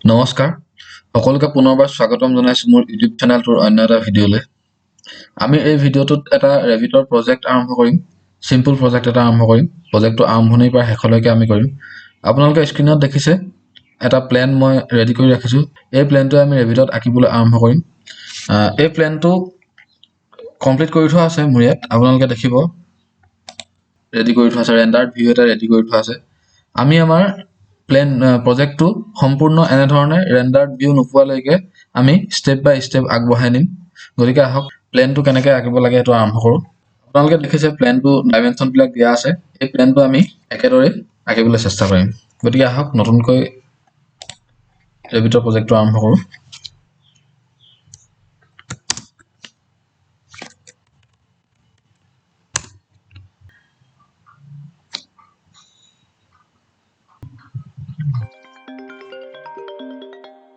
নমস্কাৰ সকলোকে পুনৰবাৰ স্বাগতম জনাইছো মোৰ ইউটিউব চেনেলটোৰ অন্য এটা ভিডিঅ'লৈ। আমি এই ভিডিঅ'টোত এটা ৰেভিটৰ প্ৰজেক্ট আৰম্ভ কৰিম। চিম্পল প্ৰজেক্ট এটা আৰম্ভ কৰিম। প্ৰজেক্টটো আৰম্ভণিৰ পৰা শেষলৈকে আমি কৰিম। আপোনালোকে স্ক্ৰীনত দেখিছে এটা প্লেন মই ৰেডি কৰি ৰাখিছো। এই প্লেনটো আমি ৰেভিটত আঁকিবলৈ আৰম্ভ কৰিম। এই প্লেনটো কমপ্লিট কৰি থোৱা আছে মোৰ ইয়াত। আপোনালোকে দেখিব ৰেডি কৰি থোৱা আছে, ৰেণ্ডাৰ্ড ভিউ এটা ৰেডি কৰি থোৱা আছে। আমি আমাৰ প্লেন প্ৰজেক্টটো সম্পূৰ্ণ এনেধৰণে ৰেণ্ডাৰ্ড ভিউ নোপোৱালৈকে আমি ষ্টেপ বাই ষ্টেপ আগবঢ়াই নিম। গতিকে আহক প্লেনটো কেনেকৈ আঁকিব লাগে এইটো আৰম্ভ কৰোঁ। আপোনালোকে দেখিছে প্লেনটো ডাইমেনশ্যনবিলাক দিয়া আছে। এই প্লেনটো আমি একেদৰে আঁকিবলৈ চেষ্টা কৰিম। গতিকে আহক নতুনকৈ ৰেভিটৰ প্ৰজেক্টটো আৰম্ভ কৰোঁ।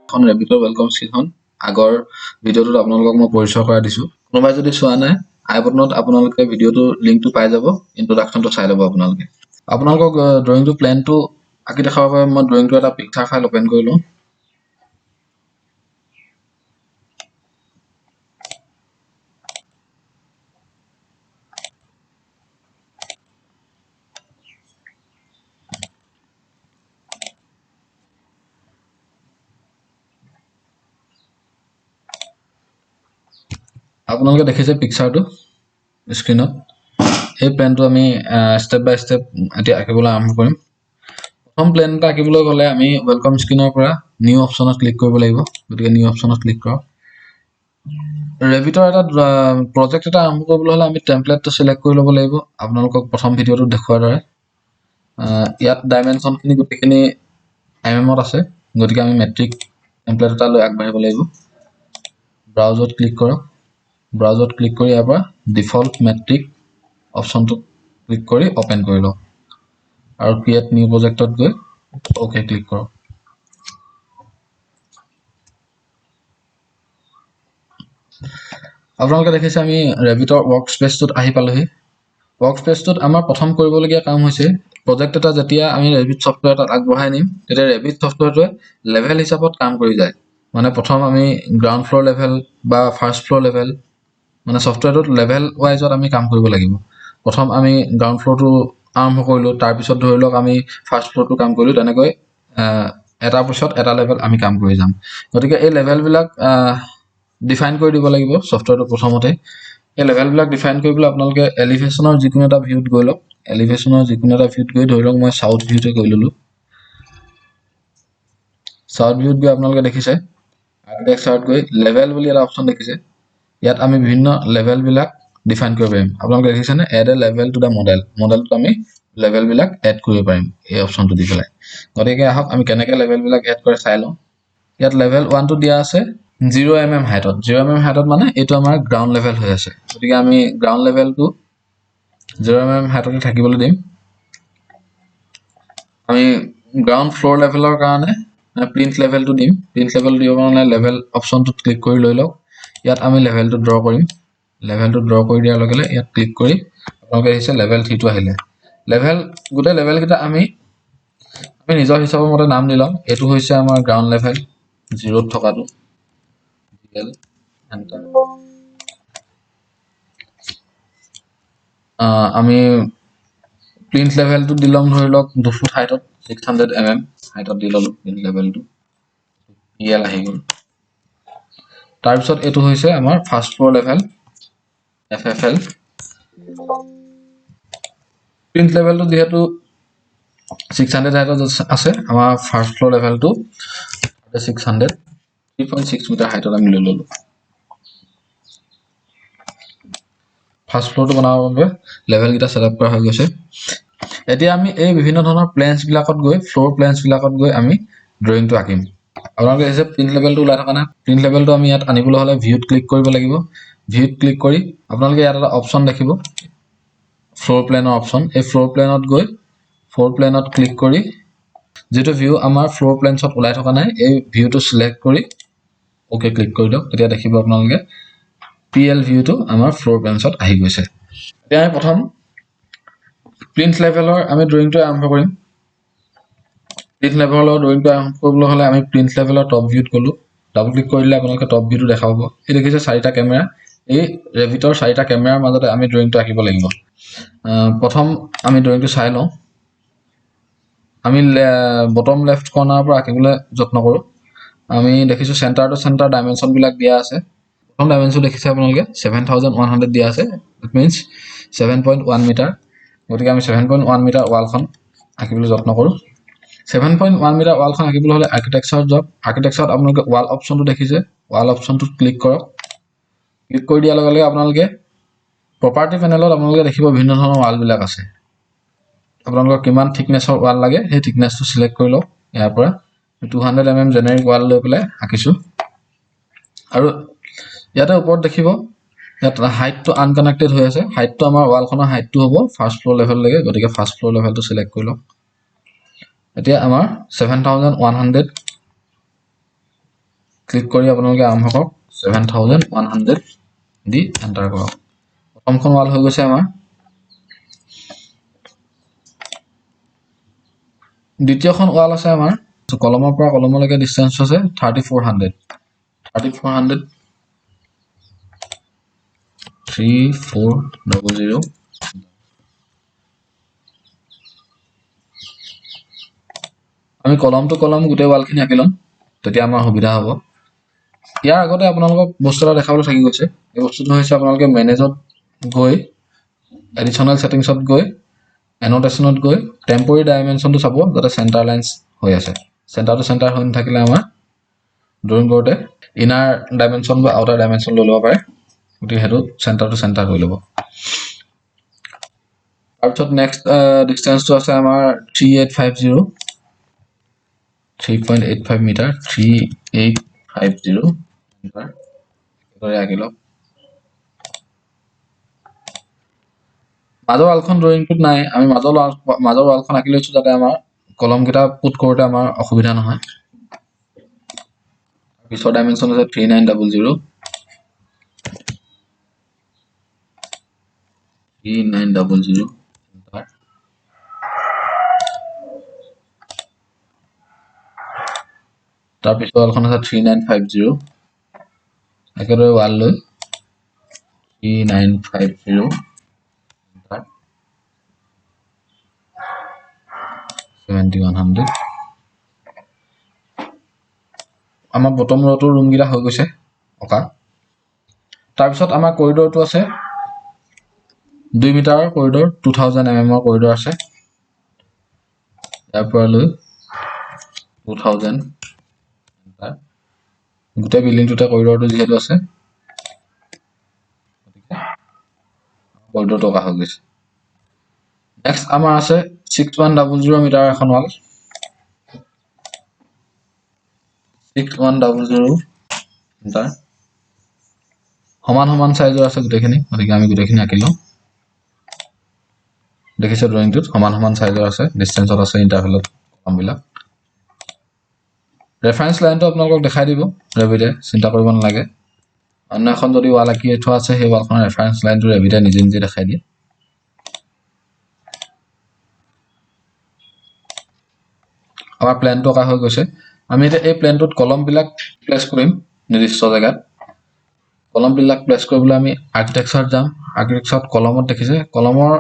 এখন ৰেভিটৰ ৱেলকাম স্ক্ৰীনখন আগৰ ভিডিঅ'টোত আপোনালোকক মই পৰিচয় কৰাই দিছোঁ। কোনোবাই যদি চোৱা নাই আই বটনত আপোনালোকে ভিডিঅ'টোৰ লিংকটো পাই যাব, ইন্ট্ৰডাকশ্যনটো চাই ল'ব আপোনালোকে। আপোনালোকক ড্ৰয়িংটো প্লেনটো আঁকি দেখাবৰ বাবে মই ড্ৰয়িংটো এটা পিকচাৰ ফাইল অপেন কৰি লওঁ। আপোনালোকে দেখিছে পিকচাৰটো স্ক্ৰীনত। এই প্লেনটো আমি ষ্টেপ বাই ষ্টেপ এতিয়া আঁকিবলৈ আৰম্ভ কৰিম। প্ৰথম প্লেন এটা আঁকিবলৈ গ'লে আমি ৱেলকাম স্ক্ৰীনৰ পৰা নিউ অপশ্যনত ক্লিক কৰিব লাগিব। গতিকে নিউ অপশ্যনত ক্লিক কৰক। ৰেভিটৰ এটা প্ৰজেক্ট এটা আৰম্ভ কৰিবলৈ হ'লে আমি টেমপ্লেটটো চিলেক্ট কৰি ল'ব লাগিব। আপোনালোকক প্ৰথম ভিডিঅ'টোত দেখুৱাৰ দৰে ইয়াত ডাইমেনশ্যনখিনি গোটেইখিনি MM-ত আছে। গতিকে আমি মেট্ৰিক টেমপ্লেট এটা লৈ আগবাঢ়িব লাগিব। ব্ৰাউজত ক্লিক কৰক। ব্ৰাউজত ক্লিক কৰি ইয়াৰ পৰা ডিফল্ট মেট্ৰিক অপশ্যনটো ক্লিক কৰি অপেন কৰি লওক আৰু ক্ৰিয়েট নিউ প্ৰজেক্টত গৈ অ'কে ক্লিক কৰক। আপোনালোকে দেখিছে আমি ৰেভিটৰ ৱৰ্ক স্পেচটোত আহি পালোহি। ৱৰ্ক স্পেচটোত আমাৰ প্ৰথম কৰিবলগীয়া কাম হৈছে প্ৰজেক্ট এটা যেতিয়া আমি ৰেভিট ছফ্টৱেৰ এটাত আগবঢ়াই নিম, তেতিয়া ৰেভিট ছফ্টৱেৰটোৱে লেভেল হিচাপত কাম কৰি যায়। মানে প্ৰথম আমি গ্ৰাউণ্ড ফ্ল'ৰ লেভেল বা ফাৰ্ষ্ট ফ্ল'ৰ লেভেল, মানে ছফ্টৱেৰটোত লেভেল ৱাইজত আমি কাম কৰিব লাগিব। প্ৰথম আমি গ্ৰাউণ্ড ফ্ল'ৰটো আৰম্ভ কৰিলোঁ, তাৰপিছত ধৰি লওক আমি ফাৰ্ষ্ট ফ্ল'ৰটো কাম কৰিলোঁ। তেনেকৈ এটাৰ পিছত এটা লেভেল আমি কাম কৰি যাম। গতিকে এই লেভেলবিলাক ডিফাইন কৰি দিব লাগিব ছফ্টৱেৰটো প্ৰথমতে। এই লেভেলবিলাক ডিফাইন কৰিবলৈ আপোনালোকে এলিভেশ্যনৰ যিকোনো এটা ভিউত গৈ লওক। এলিভেশ্যনৰ যিকোনো এটা ভিউত গৈ ধৰি লওক মই চাউথ ভিউতে গৈ ল'লোঁ। চাউথ ভিউত গৈ আপোনালোকে দেখিছে আৰ্কিটেক্সাৰত গৈ লেভেল বুলি এটা অপশ্যন দেখিছে। ইয়াত আমি বিভিন্ন লেভেলবিলাক ডিফাইন কৰিব পাৰিম। আপোনালোকে দেখিছেনে add a level to the model. মডেলটোত আমি লেভেলবিলাক এড কৰিব পাৰিম এই অপশ্যনটো দি পেলাই। গতিকে আহক আমি কেনেকৈ লেভেলবিলাক এড কৰে চাই লওঁ। ইয়াত লেভেল 1টো দিয়া আছে 0mm হাইটত। 0mm হাইটত মানে এইটো আমাৰ গ্ৰাউণ্ড লেভেল হৈ আছে। গতিকে আমি গ্ৰাউণ্ড লেভেলটো 0mm হাইটতে থাকিবলৈ দিম। আমি গ্ৰাউণ্ড ফ্ল'ৰ লেভেলৰ কাৰণে প্ৰিণ্ট লেভেলটো দিম। প্ৰিণ্ট লেভেল দিবৰ কাৰণে লেভেল অপশ্যনটোত ক্লিক কৰি লৈ লওক। ইয়াত আমি লেভেলটো ড্ৰ কৰিম। লেভেলটো ড্ৰ কৰি দিয়াৰ লগে লগে ইয়াত ক্লিক কৰি আপোনালোকে দেখিছে লেভেল 3টো আহিলে। গোটেই লেভেলকেইটা আমি নিজৰ হিচাপৰ মতে নাম দি ল'ম। এইটো হৈছে আমাৰ গ্ৰাউণ্ড লেভেল 0ত থকাটো। আমি প্ৰিণ্ট লেভেলটো দি ল'ম ধৰি লওক 2 ফুট হাইটত 600mm হাইটত দি ল'লোঁ প্ৰিণ্ট লেভেলটো। PL আহি গ'ল। তাৰপিছত এইটো হৈছে আমাৰ first floor level FFL। Plinth লেভেলটো যিহেতু 600 হাইটত আছে, আমাৰ ফাৰ্ষ্ট ফ্ল'ৰ লেভেলটো 600 3.6 মিটাৰ হাইটত আমি লৈ ল'লোঁ। ফাৰ্ষ্ট ফ্ল'ৰটো বনাবৰ বাবে লেভেলকেইটা ছেটআপ কৰা হৈ গৈছে। এতিয়া আমি এই বিভিন্ন ধৰণৰ প্লেনছবিলাকত গৈ ফ্ল'ৰ প্লেনছবিলাকত গৈ আমি ড্ৰয়িংটো আঁকিম। আপোনালোকে দেখিছে প্ৰিণ্ট লেভেলটো ওলাই থকা নাই। প্ৰিণ্ট লেভেলটো আমি ইয়াত আনিবলৈ হ'লে ভিউত ক্লিক কৰিব লাগিব। ভিউত ক্লিক কৰি আপোনালোকে ইয়াত এটা অপশ্যন দেখিব ফ্ল'ৰ প্লেনৰ অপশ্যন। এই ফ্ল'ৰ প্লেনত গৈ ফ্ল'ৰ প্লেনত ক্লিক কৰি যিটো ভিউ আমাৰ ফ্ল'ৰ প্লেনছত ওলাই থকা নাই এই ভিউটো চিলেক্ট কৰি অ'কে ক্লিক কৰি দিয়ক। তেতিয়া দেখিব আপোনালোকে PL ভিউটো আমাৰ ফ্ল'ৰ প্লেনছত আহি গৈছে। এতিয়া আমি প্ৰথম প্ৰিণ্ট লেভেলৰ আমি ড্ৰয়িংটো আৰম্ভ কৰিম। প্ৰিন্ট লেভেলৰ ড্ৰয়িংটো আৰম্ভ কৰিবলৈ হ'লে আমি প্ৰিন্ট লেভেলৰ টপ ভিউত গ'লো ডাবল ক্লিক কৰিলে আপোনালোকে টপ ভিউটো দেখা পাব এই দেখিছে চাৰিটা কেমেৰা এই ৰেভিটৰ চাৰিটা কেমেৰাৰ মাজতে আমি ড্ৰয়িংটো আঁকিব লাগিব প্ৰথম আমি ড্ৰয়িংটো চাই লওঁ আমি বটম লেফ্ট কৰ্নাৰৰ পৰা আঁকিবলৈ যত্ন কৰোঁ আমি দেখিছোঁ চেণ্টাৰ টু চেণ্টাৰ ডাইমেনশ্যনবিলাক দিয়া আছে প্ৰথম ডাইমেনশ্যন দেখিছে আপোনালোকে 7100 দিয়া আছে ইট মিনছ 7.1 মিটাৰ গতিকে আমি 7.1 মিটাৰ ৱালখন আঁকিবলৈ যত্ন কৰোঁ 7.1 মিটাৰ ৱালখন আঁকিবলৈ হ'লে আৰ্কিটেক্সাৰত যাওক আৰ্কিটেক্সাৰত আপোনালোকে ৱাল অপশ্যনটো দেখিছে ৱাল অপশ্যনটোত ক্লিক কৰক ক্লিক কৰি দিয়াৰ লগে লগে আপোনালোকে প্ৰপাৰ্টি পেনেলত আপোনালোকে দেখিব বিভিন্ন ধৰণৰ ৱালবিলাক আছে আপোনালোকৰ কিমান থিকনেছৰ ৱাল লাগে সেই থিকনেছটো সিলেক্ট কৰি লওক ইয়াৰ পৰা 200 mm জেনেৰিক ৱাল লৈ পেলাই আঁকিছোঁ আৰু ইয়াতে ওপৰত দেখিব ইয়াত হাইটটো আনকানেক্টেড হৈ আছে হাইটটো আমাৰ ৱালখনৰ হাইটটো হ'ব ফাৰ্ষ্ট ফ্লোৰ লেভেললৈকে গতিকে ফাৰ্ষ্ট ফ্লোৰ লেভেলটো সিলেক্ট কৰি লওক এতিয়া আমাৰ 7100 ক্লিক কৰি আপোনালোকে আৰম্ভ কৰক 7100 দি এণ্টাৰ কৰক প্ৰথমখন ৱাল হৈ গৈছে আমাৰ দ্বিতীয়খন ৱাল আছে আমাৰ কলমৰ পৰা কলমলৈকে ডিসটেন্স আছে 3400 3400 আমি কলম টু কলম গোটেই ৱালখিনি আঁকি ল'ম তেতিয়া আমাৰ সুবিধা হ'ব ইয়াৰ আগতে আপোনালোকক বস্তু এটা দেখাবলৈ থাকি গৈছে এই বস্তুটো হৈছে আপোনালোকে মেনেজত গৈ এডিশনাল সেটিংছত গৈ এনোটেশনত গৈ টেম্পোৰাৰী ডাইমেনশনটো চাব যাতে সেন্টাৰ লাইনস হৈ আছে সেন্টাৰ টু সেন্টাৰ হৈ নাথাকিলে আমাৰ ড্ৰয়িং কৰোঁতে ইনাৰ ডাইমেনশন বা আউটাৰ ডাইমেনশন লৈ ল'ব পাৰে গতিকে হেতু সেন্টাৰ টু সেন্টাৰ হৈ ল'ব তাৰপিছত নেক্সট ডিসটেন্সটো আছে আমাৰ 3850 3.85 মিটাৰ 3850 মিটাৰ এবাৰে আঁকি লওক মাজৰ ৱালখন ড্ৰয়িংটোত নাই আমি মাজৰ ৱালখন আঁকি লৈছো যাতে আমাৰ কলম কেইটা পুট কৰোতে আমাৰ অসুবিধা নহয় পিছৰ ডাইমেনশন আছে 3900 তাৰ পিছৰ ৱালখন আছে 3950 একেদৰে ৱাল লৈ 3950 7100 আমাৰ বটম ৰটোৰ ৰুম গিলা হৈ গৈছে অকা তাৰ পিছত আমাৰ কৰিডৰটো আছে 2 মিটাৰৰ কৰিডৰ 2000 mm ৰ কৰিডৰ আছে ইয়াৰ পৰা লৈ 2000 গোটেই বিল্ডিংটোতে কৰিডৰটো যিহেতু আছে কৰিডৰটো অকা হৈ গৈছে নেক্সট আমাৰ আছে 6100 মিটাৰ এখন ৱাল 6100 মিটাৰ সমান সাইজৰ আছে গোটেইখিনি গতিকে আমি গোটেইখিনি আঁকি লওঁ দেখিছে ড্ৰয়িংটোত সমান সাইজৰ আছে ডিসটেন্সত আছে ইন্টাৰভেলত কলমবিলাক ৰেফাৰেন্স লাইনটো আপোনালোকক দেখাই দিব ৰেভিডে চিন্তা কৰিব নালাগে অন্য এখন যদি ৱাল আঁকি থোৱা আছে সেই ৱালখনৰ ৰেফাৰেন্স লাইনটো ৰেভিডে নিজে নিজে দেখাই দিয়ে আমাৰ প্ল্যানটো অকা হৈ গৈছে আমি এতিয়া এই প্ল্যানটোত কলমবিলাক প্লেস কৰিম নিৰ্দিষ্ট জায়গাত কলমবিলাক প্লেস কৰিবলৈ আমি আৰ্কিটেক্সাৰত যাম আৰ্কিটেক্সাৰত কলমত দেখিছে কলমৰ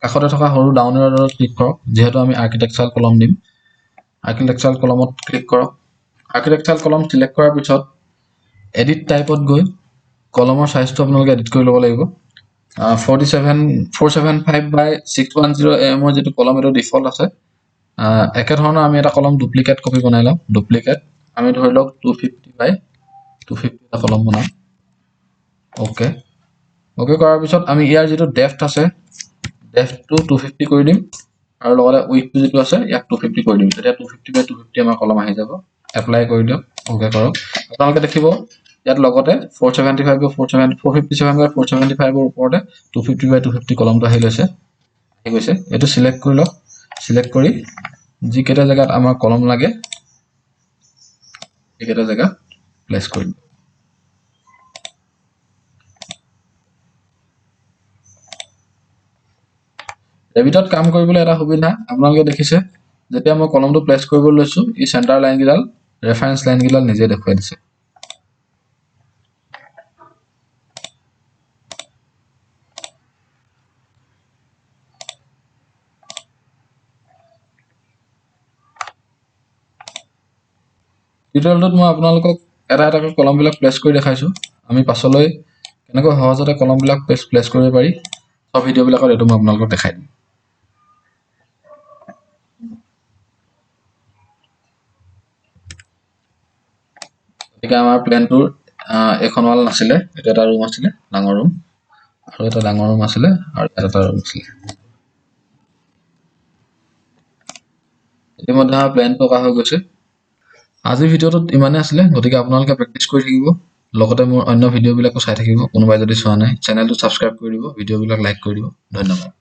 কাষতে থকা সৰু ডাউন এৰোত ক্লিক কৰক যেহেতু আমি আৰ্কিটেক্সাৰত কলম দিম আৰ্কিটেক্সাৰত কলমত ক্লিক কৰক আৰ্কিটেক্সাৰত কলম সিলেক্ট কৰাৰ পিছত এডিট টাইপত গৈ কলমৰ সাইজটো আপোনালোকে এডিট কৰি ল'ব লাগিব 475 by 610 mm ৰ যেটো কলম এটো ডিফল্ট আছে একে ধৰণৰ আমি এটা কলম ডুপ্লিকেট কপি বনাই লম ডুপ্লিকেট আমি ধৰি লওক 250 by 250 এটা কলম বনাম ওকে কৰাৰ পিছত আমি ইয়াৰ যেটো ডেপথ আছে ডেপথটো 250 কৰি দিম আৰু লগতে উইডথটো যেটো আছে ইয়াক 250 কৰি দিম তেতিয়া 250 by 250 আমাৰ কলম আহি যাব এপ্লাই কৰি দিয়ক ওকে কৰক আপোনালোকে দেখিব ইয়াত লগতে 475 by 457 by 475 ৰ ওপৰতে 250 by 250 কলমটো আহি গৈছে এটো সিলেক্ট কৰি লওক সিলেক্ট কৰি যি কেটা জায়গাত আমাৰ কলম লাগে এই কেটা জায়গা প্লেস কৰি দিম ৰেভিটত কাম কৰিবলৈ এটা সুবিধা আপোনালোকে দেখিছে যেতিয়া মই কলমটো প্লেচ কৰিব লৈছো এই চেণ্টাৰ লাইন গিডাল ৰেফাৰেন্স লাইন গিডাল নিজে দেখুৱাই দিছে টিউটৰিয়েলটোত মই আপোনালোকক এটা এটাকৈ কলমবিলাক প্লেচ কৰি দেখাইছো আমি পাছলৈ কেনেকৈ সহজতে কলমবিলাক প্লেচ কৰিব পাৰি সব ভিডিঅ'বিলাকত এইটো মই আপোনালোকক দেখাই দিম গতিকে আমাৰ প্লেনটোৰ এখন ৱাল নাছিলে এটা এটা ৰুম আছিলে ডাঙৰ ৰুম আৰু এটা ডাঙৰ ৰুম আছিলে আৰু এটা ৰুম আছিলে ইতিমধ্যে আমাৰ প্লেনটো অকা হৈ গৈছে আজিৰ ভিডিঅ'টোত ইমানেই আছিলে গতিকে আপোনালোকে প্ৰেক্টিছ কৰি থাকিব লগতে মোৰ অন্য ভিডিঅ'বিলাকো চাই থাকিব কোনোবাই যদি চোৱা নাই চেনেলটো ছাবস্ক্ৰাইব কৰি দিব ভিডিঅ'বিলাক লাইক কৰি দিব ধন্যবাদ